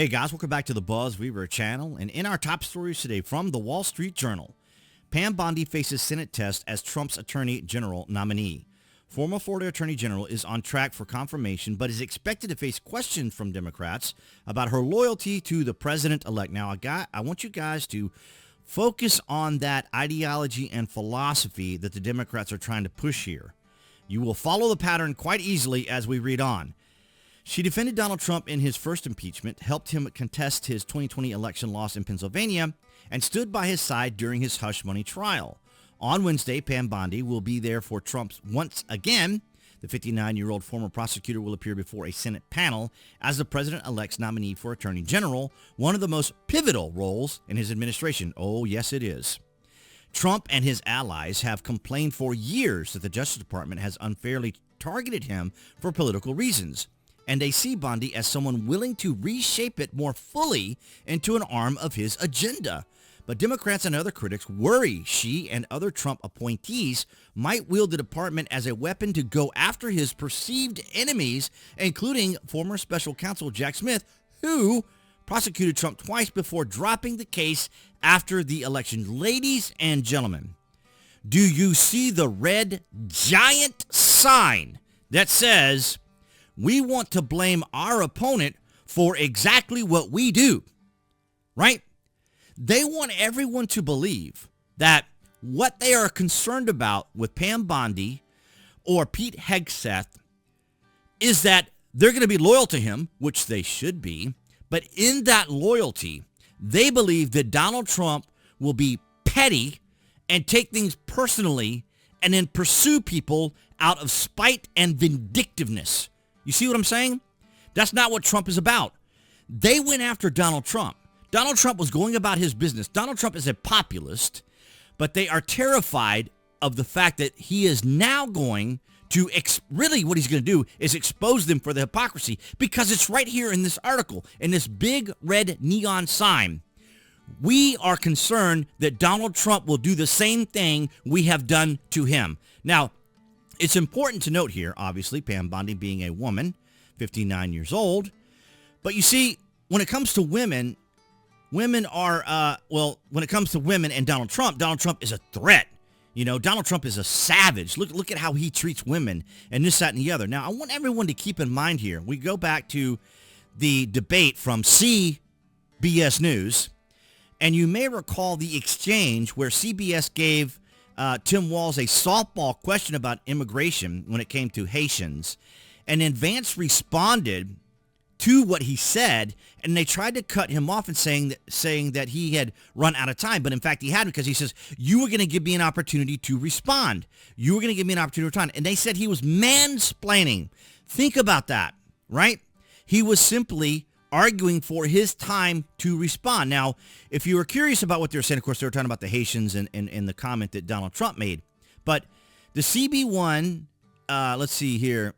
Hey guys, welcome back to the BuzWeaver channel. And in our top stories today from the Wall Street Journal, Pam Bondi faces Senate test as Trump's Attorney General nominee. Former Florida Attorney General is on track for confirmation, but is expected to face questions from Democrats about her loyalty to the president-elect. Now, I want you guys to focus on that ideology and philosophy that the Democrats are trying to push here. You will follow the pattern quite easily as we read on. She defended Donald Trump in his first impeachment, helped him contest his 2020 election loss in Pennsylvania, and stood by his side during his hush money trial. On Wednesday, Pam Bondi will be there for Trump's once again. The 59-year-old former prosecutor will appear before a Senate panel as the president-elect's nominee for Attorney General, one of the most pivotal roles in his administration. Oh, yes, it is. Trump and his allies have complained for years that the Justice Department has unfairly targeted him for political reasons, and they see Bondi as someone willing to reshape it more fully into an arm of his agenda. But Democrats and other critics worry she and other Trump appointees might wield the department as a weapon to go after his perceived enemies, including former special counsel Jack Smith, who prosecuted Trump twice before dropping the case after the election. Ladies and gentlemen, do you see the red giant sign that says, "We want to blame our opponent for exactly what we do," right? They want everyone to believe that what they are concerned about with Pam Bondi or Pete Hegseth is that they're going to be loyal to him, which they should be. But in that loyalty, they believe that Donald Trump will be petty and take things personally and then pursue people out of spite and vindictiveness. You see what I'm saying? That's not what Trump is about. They went after Donald Trump. Donald Trump was going about his business. Donald Trump is a populist, but they are terrified of the fact that he is now going to, really what he's going to do is expose them for the hypocrisy, because it's right here in this article, in this big red neon sign. We are concerned that Donald Trump will do the same thing we have done to him. Now, it's important to note here, obviously, Pam Bondi being a woman, 59 years old. But you see, when it comes to women are, when it comes to women and Donald Trump is a threat. You know, Donald Trump is a savage. Look at how he treats women and this, that, and the other. Now, I want everyone to keep in mind here, we go back to the debate from CBS News, and you may recall the exchange where CBS gave Tim Walz a softball question about immigration when it came to Haitians, and then Vance responded to what he said, and they tried to cut him off and saying that he had run out of time. But in fact, he had, because he says, "You were going to give me an opportunity to respond. You were going to give me an opportunity to respond." And they said he was mansplaining. Think about that, right? He was simply arguing for his time to respond. Now, if you were curious about what they were saying, of course, they were talking about the Haitians in the comment that Donald Trump made. But the CB1, let's see here.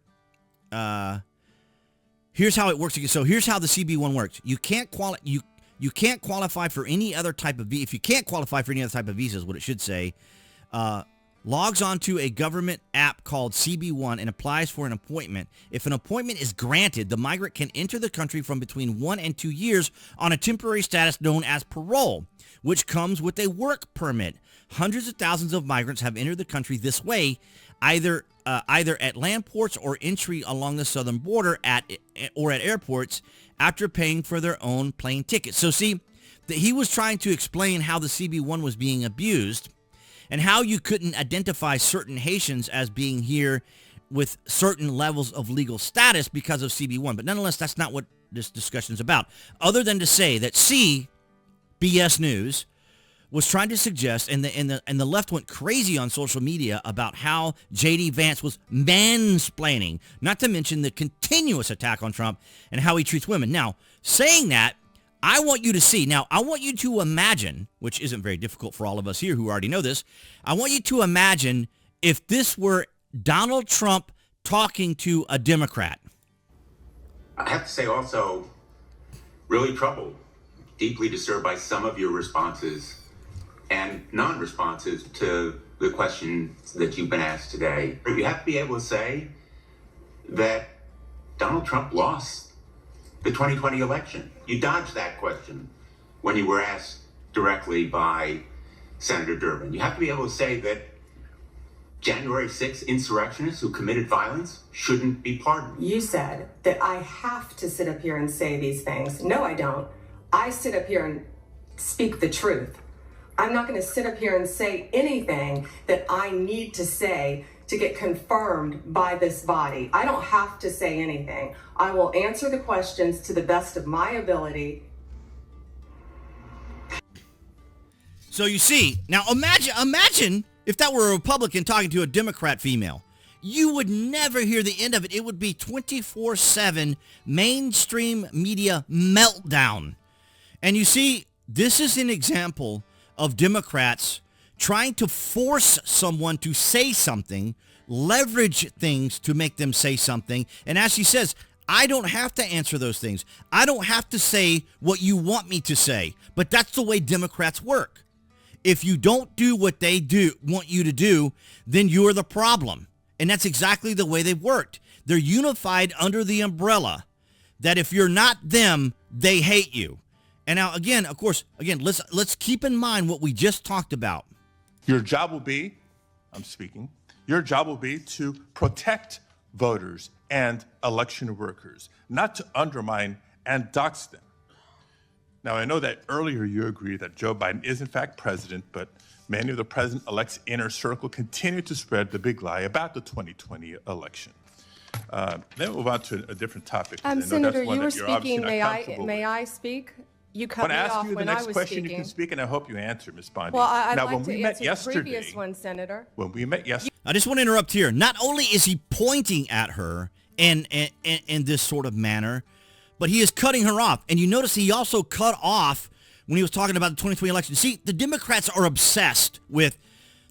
Here's how it works. So here's how the CB1 works. You can't qualify for any other type of visa. If you can't qualify for any other type of visa, is what it should say. Logs onto a government app called CB1 and applies for an appointment. If an appointment is granted, the migrant can enter the country from between 1 and 2 years on a temporary status known as parole, which comes with a work permit. Hundreds of thousands of migrants have entered the country this way, either at land ports or entry along the southern border or at airports after paying for their own plane tickets. So see, he was trying to explain how the CB1 was being abused and how you couldn't identify certain Haitians as being here with certain levels of legal status because of CB1. But nonetheless, that's not what this discussion is about, other than to say that CBS News was trying to suggest, and the left went crazy on social media about how J.D. Vance was mansplaining, not to mention the continuous attack on Trump and how he treats women. Now, saying that, I want you to see, now I want you to imagine, which isn't very difficult for all of us here who already know this, I want you to imagine if this were Donald Trump talking to a Democrat. I have to say also, really troubled, deeply disturbed by some of your responses and non-responses to the questions that you've been asked today. You have to be able to say that Donald Trump lost the 2020 election? You dodged that question when you were asked directly by Senator Durbin. You have to be able to say that January 6th insurrectionists who committed violence shouldn't be pardoned. You said that I have to sit up here and say these things. No, I don't. I sit up here and speak the truth. I'm not going to sit up here and say anything that I need to say to get confirmed by this body. I don't have to say anything. I will answer the questions to the best of my ability. So you see, now imagine if that were a Republican talking to a Democrat female. You would never hear the end of it. It would be 24/7 mainstream media meltdown. And you see, this is an example of Democrats trying to force someone to say something, leverage things to make them say something. And as she says, I don't have to answer those things. I don't have to say what you want me to say. But that's the way Democrats work. If you don't do what they want you to do, then you're the problem. And that's exactly the way they've worked. They're unified under the umbrella that if you're not them, they hate you. And now, again, of course, let's keep in mind what we just talked about. Your job will be, I'm speaking, your job will be to protect voters and election workers, not to undermine and dox them. Now, I know that earlier you agreed that Joe Biden is in fact president, but many of the president-elect's inner circle continue to spread the big lie about the 2020 election. Then we'll move on to a different topic. Senator, you were speaking. May I speak? You cut me off when I was speaking. When I ask you the next question, you can speak, and I hope you answer, Ms. Bondi. Well, I'd like to answer the previous one, Senator. When we met yesterday. I just want to interrupt here. Not only is he pointing at her in this sort of manner, but he is cutting her off. And you notice he also cut off when he was talking about the 2020 election. See, the Democrats are obsessed with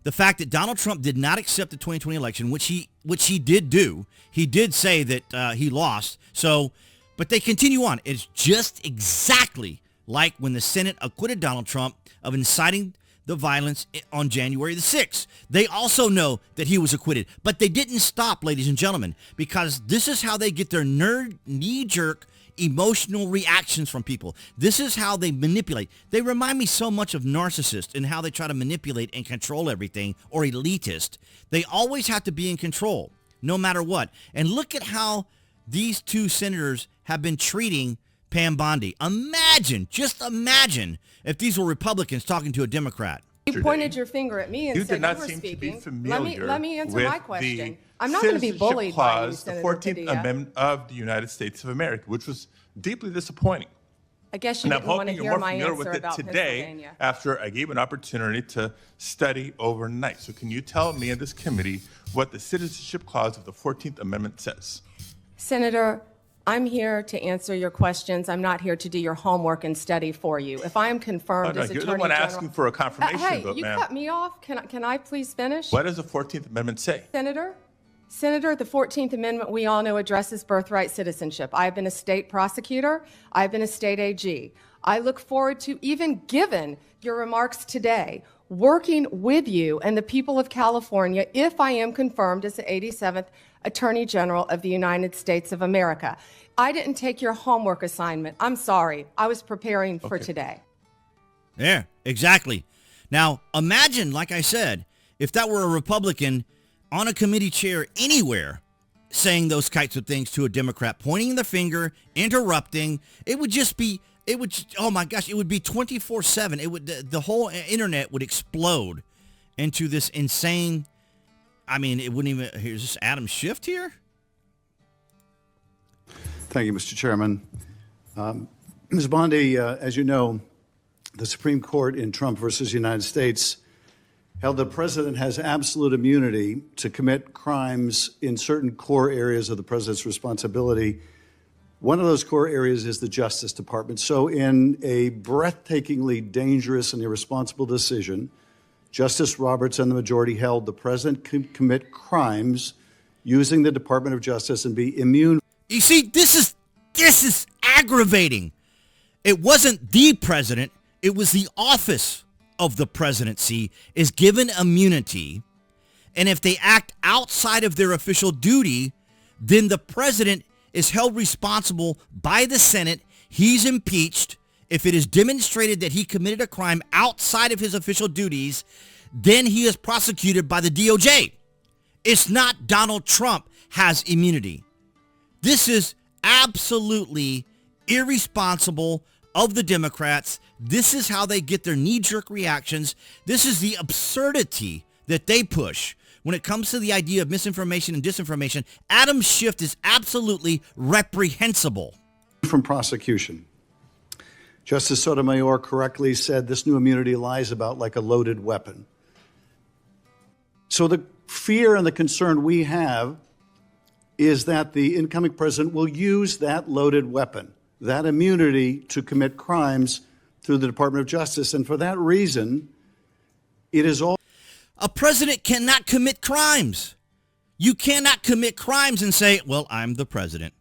the fact that Donald Trump did not accept the 2020 election, which he did do. He did say that he lost. So, but they continue on. It's just exactly like when the Senate acquitted Donald Trump of inciting the violence on January the 6th. They also know that he was acquitted, but they didn't stop, ladies and gentlemen, because this is how they get their knee-jerk emotional reactions from people. This is how they manipulate. They remind me so much of narcissists and how they try to manipulate and control everything, or elitist. They always have to be in control, no matter what. And look at how these two senators have been treating Pam Bondi. Just imagine if these were Republicans talking to a Democrat. You pointed your finger at me and you said did not you were seem speaking. To be familiar let me answer with my question. I'm not going to be bullied by you, Senator the 14th Padilla. Amendment of the United States of America, which was deeply disappointing. I guess you didn't want to hear my answer about today Pennsylvania. After I gave an opportunity to study overnight. So can you tell me and this committee what the Citizenship Clause of the 14th Amendment says? Senator, I'm here to answer your questions. I'm not here to do your homework and study for you. If I am confirmed as Attorney General... You're the one asking for a confirmation vote, you ma'am. cut me off. Can I please finish? What does the 14th Amendment say? Senator, the 14th Amendment, we all know, addresses birthright citizenship. I've been a state prosecutor. I've been a state AG. I look forward to, even given your remarks today, working with you and the people of California if I am confirmed as the 87th Attorney General of the United States of America. I didn't take your homework assignment. I'm sorry. I was preparing for today. Yeah, exactly. Now, imagine, like I said, if that were a Republican on a committee chair anywhere saying those kinds of things to a Democrat, pointing the finger, interrupting. It would just be, oh my gosh, it would be 24/7. It would, the whole internet would explode into this insane, I mean, it wouldn't even, here's this Adam Schiff here. Thank you, Mr. Chairman. Ms. Bondi, as you know, the Supreme Court in Trump versus United States held the president has absolute immunity to commit crimes in certain core areas of the president's responsibility. One of those core areas is the Justice Department. So in a breathtakingly dangerous and irresponsible decision, Justice Roberts and the majority held the president could commit crimes using the Department of Justice and be immune. You see, this is aggravating. It wasn't the president. It was the office of the presidency is given immunity. And if they act outside of their official duty, then the president is held responsible by the Senate, he's impeached. If it is demonstrated that he committed a crime outside of his official duties, then he is prosecuted by the DOJ. It's not Donald Trump has immunity. This is absolutely irresponsible of the Democrats. This is how they get their knee-jerk reactions. This is the absurdity that they push when it comes to the idea of misinformation and disinformation. Adam Schiff is absolutely reprehensible. From prosecution. Justice Sotomayor correctly said this new immunity lies about like a loaded weapon. So the fear and the concern we have is that the incoming president will use that loaded weapon, that immunity, to commit crimes through the Department of Justice. And for that reason, it is all... A president cannot commit crimes. You cannot commit crimes and say, well, I'm the president.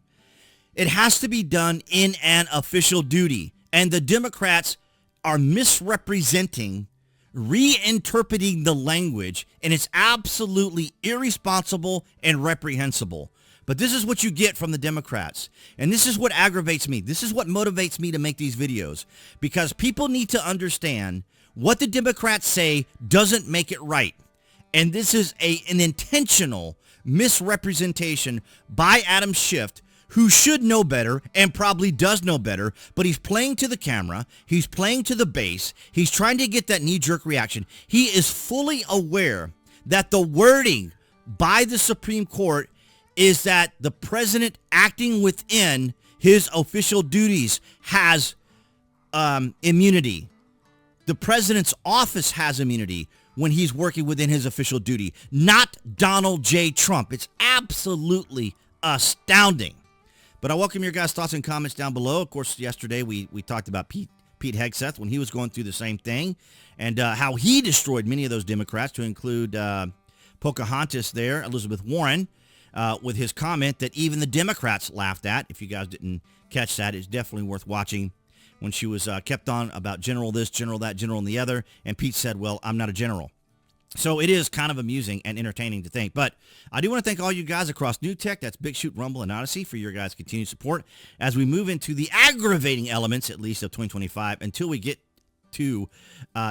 It has to be done in an official duty. And the Democrats are misrepresenting, reinterpreting the language, and it's absolutely irresponsible and reprehensible. But this is what you get from the Democrats. And this is what aggravates me. This is what motivates me to make these videos. Because people need to understand what the Democrats say doesn't make it right. And this is an intentional misrepresentation by Adam Schiff, who should know better and probably does know better, but he's playing to the camera, he's playing to the base, he's trying to get that knee-jerk reaction. He is fully aware that the wording by the Supreme Court is that the president acting within his official duties has immunity. The president's office has immunity when he's working within his official duty, not Donald J. Trump. It's absolutely astounding. But I welcome your guys' thoughts and comments down below. Of course, yesterday we talked about Pete Hegseth when he was going through the same thing, and how he destroyed many of those Democrats, to include Pocahontas there, Elizabeth Warren, with his comment that even the Democrats laughed at. If you guys didn't catch that, it's definitely worth watching, when she was kept on about general this, general that, general and the other, and Pete said, well, I'm not a general. So it is kind of amusing and entertaining to think. But I do want to thank all you guys across New Tech, that's Big Shoot, Rumble, and Odyssey, for your guys' continued support as we move into the aggravating elements, at least, of 2025 until we get to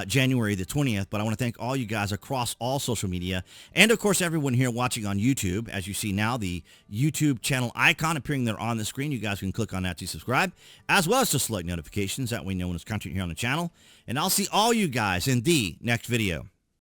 January the 20th. But I want to thank all you guys across all social media, and of course everyone here watching on YouTube. As you see now, the YouTube channel icon appearing there on the screen, you guys can click on that to subscribe, as well as to select notifications. That way you know when it's content here on the channel. And I'll see all you guys in the next video.